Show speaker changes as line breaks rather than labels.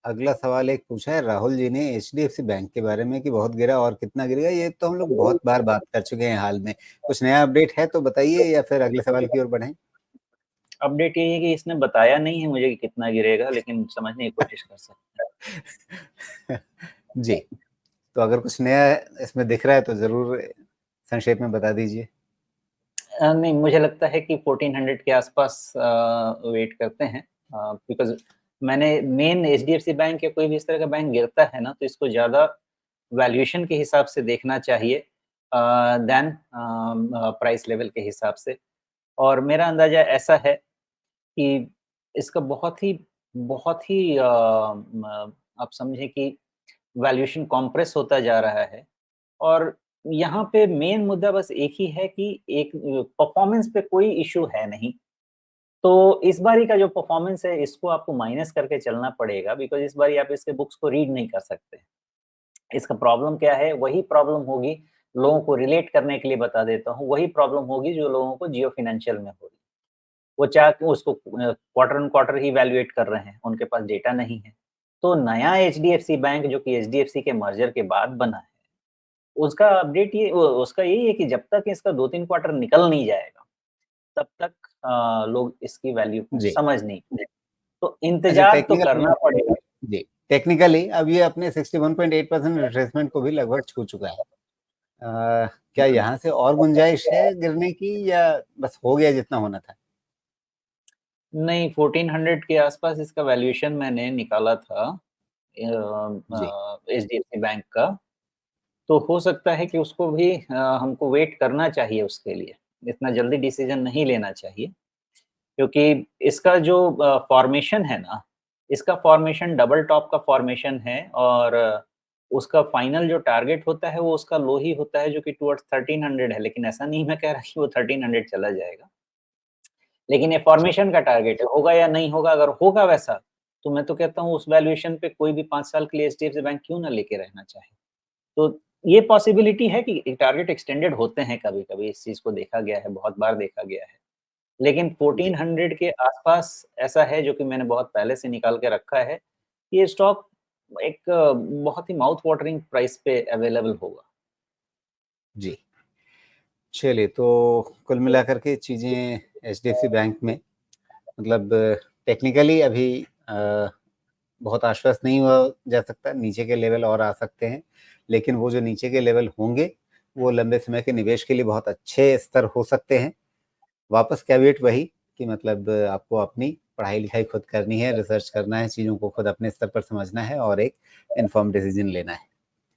अगला सवाल एक पूछा है राहुल जी ने एचडीएफसी बैंक के बारे में कि बहुत गिरा और कितना गिरेगा। ये तो हम लोग बहुत बार बात कर चुके हैं हाल में। कुछ नया अपडेट है तो बताइए या फिर अगले सवाल की ओर बढ़ें।
अपडेट यही है कि इसने बताया नहीं है मुझे कि कितना गिरेगा, लेकिन समझने की कोशिश कर सकते
जी, तो अगर कुछ नया इसमें दिख रहा है तो ज़रूर संक्षेप में बता दीजिए।
नहीं, मुझे लगता है कि 1400 के आसपास वेट करते हैं, बिकॉज़ मैंने मेन एचडीएफसी बैंक या कोई भी इस तरह का बैंक गिरता है ना, तो इसको ज़्यादा वैल्यूएशन के हिसाब से देखना चाहिए देन प्राइस लेवल के हिसाब से। और मेरा अंदाज़ा ऐसा है कि इसका बहुत ही आप समझें कि वैल्यूएशन कॉम्प्रेस होता जा रहा है। और यहाँ पे मेन मुद्दा बस एक ही है कि एक परफॉर्मेंस पे कोई इश्यू है नहीं। तो इस बारी का जो परफॉर्मेंस है इसको आपको माइनस करके चलना पड़ेगा, बिकॉज़ इस बारी आप इसके बुक्स को रीड नहीं कर सकते। इसका प्रॉब्लम क्या है? वही प्रॉब्लम होगी, लोगों को रिलेट करने के लिए बता देता हूँ, वही प्रॉब्लम होगी जो लोगों को जियो फाइनेंशियल में हो रही। वो चाह के उसको quarter on quarter he evaluate कर रहे हैं, उनके पास डेटा नहीं है। तो नया एचडीएफसी बैंक जो कि एचडीएफसी के मर्जर के बाद बना है, उसका अपडेट ये उसका यही है कि जब तक इसका 2-3 क्वार्टर निकल नहीं जाएगा, तब तक लोग इसकी वैल्यू को
जी।
समझ नहीं पाएँगे। तो
अच्छा,
इंतज़ार तो करना पड़ेगा।
जी, टेक्निकली अब ये अपने 61.8% रिट्रेसमेंट को भी लगभग छू चुका है। क्या यहाँ से और गुंजाइश है गिरने की या बस हो गया जितना होना था?
नहीं, 1400 के आसपास इसका वैल्यूएशन मैंने निकाला था
जी,
एचडीएफसी बैंक का। तो हो सकता है कि उसको भी हमको वेट करना चाहिए उसके लिए। इतना जल्दी डिसीज़न नहीं लेना चाहिए, क्योंकि इसका जो फ़ॉर्मेशन है ना, इसका फ़ॉर्मेशन डबल टॉप का फ़ॉर्मेशन है। और उसका फाइनल जो टारगेट होता है वो उसका लो ही होता है, जो कि टुवर्ड्स 1300 है। लेकिन ऐसा नहीं मैं कह रहा कि वो 1300 चला जाएगा। लेकिन ये
जी,
फ़ॉर्मेशन का टारगेट है, होगा या नहीं होगा? अगर होगा वैसा, तो मैं तो कहता हूँ उस वैल्यूएशन पे कोई भी 5 साल के लिए एचडीएफसी बैंक क्यों ना लेके रहना चाहे। तो ये पॉसिबिलिटी है कि टारगेट एक्सटेंडेड होते हैं कभी-कभी, इस चीज़ को देखा गया है, बहुत बार देखा गया है। लेकिन
जी।
1400 के आसपास ऐसा है जो कि मैंने बहुत पहले से निकाल के रखा है, ये स्टॉक एक बहुत ही माउथ वाटरिंग प्राइस पे अवेलेबल होगा।
जी। चलिए, तो कुल मिलाकर के चीज़ें एचडीएफसी बैंक में मतलब टेक्निकली अभी बहुत आश्वस्त नहीं हुआ जा सकता, नीचे के लेवल और आ सकते हैं। लेकिन वो जो नीचे के लेवल होंगे, वो लंबे समय के निवेश के लिए बहुत अच्छे स्तर हो सकते हैं। वापस कैवेट वही कि मतलब आपको अपनी पढ़ाई-लिखाई खुद करनी है, रिसर्च करना है, चीज़ों को खुद अपने स्तर पर समझना है और एक इन्फॉर्म्ड डिसीज़न लेना है।